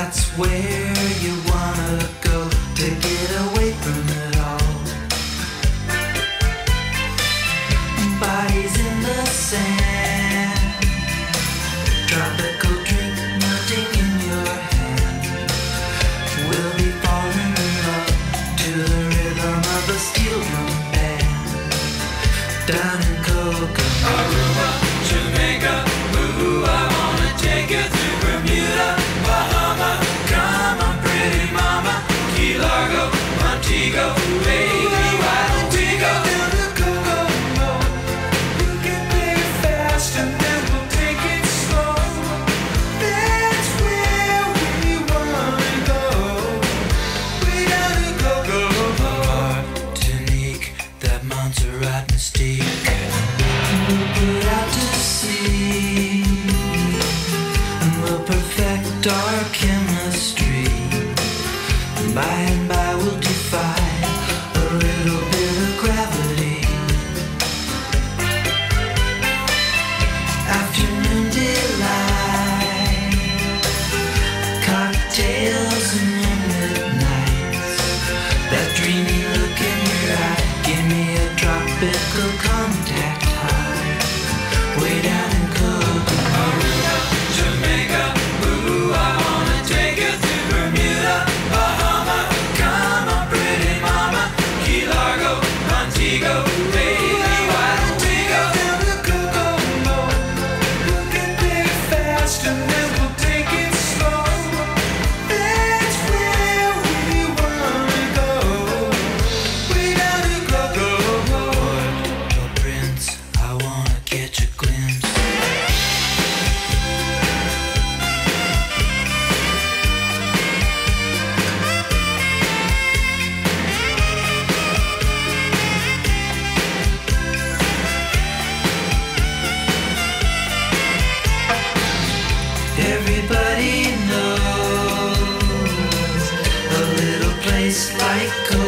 That's where you wanna go to get away from it all. Bodies in the sand, tropical drink melting in your hand. We'll be falling in love to the rhythm of a steel drum band. Down in Kokomo, Aruba, Jamaica, ooh, I wanna take you to Bermuda, Bahama, come on pretty mama, Key Largo, Montego, baby, why don't we go down to Kokomo. We can play fast and then we'll take it slow. That's where we wanna go. Way down to Kokomo. Martinique, that Montserrat mystique. We'll put out to sea, and we'll perfect our chemistry. By and by we'll defy a little bit of gravity. Afternoon delight, cocktails and moonlit nights. That dreamy look in your eye, give me a tropical contact high. Way down in Kokomo. Aruba, Jamaica, ooh, I wanna take you to Bermuda, Bahama, come on pretty mama, Key Largo, Montego, baby, why don't we go Down to Kokomo. We can play fast and then we'll take it slow. That's where we wanna go. Way down to Kokomo. Port-au-Prince, I wanna catch a glimpse. Everybody knows a little place like Kokomo.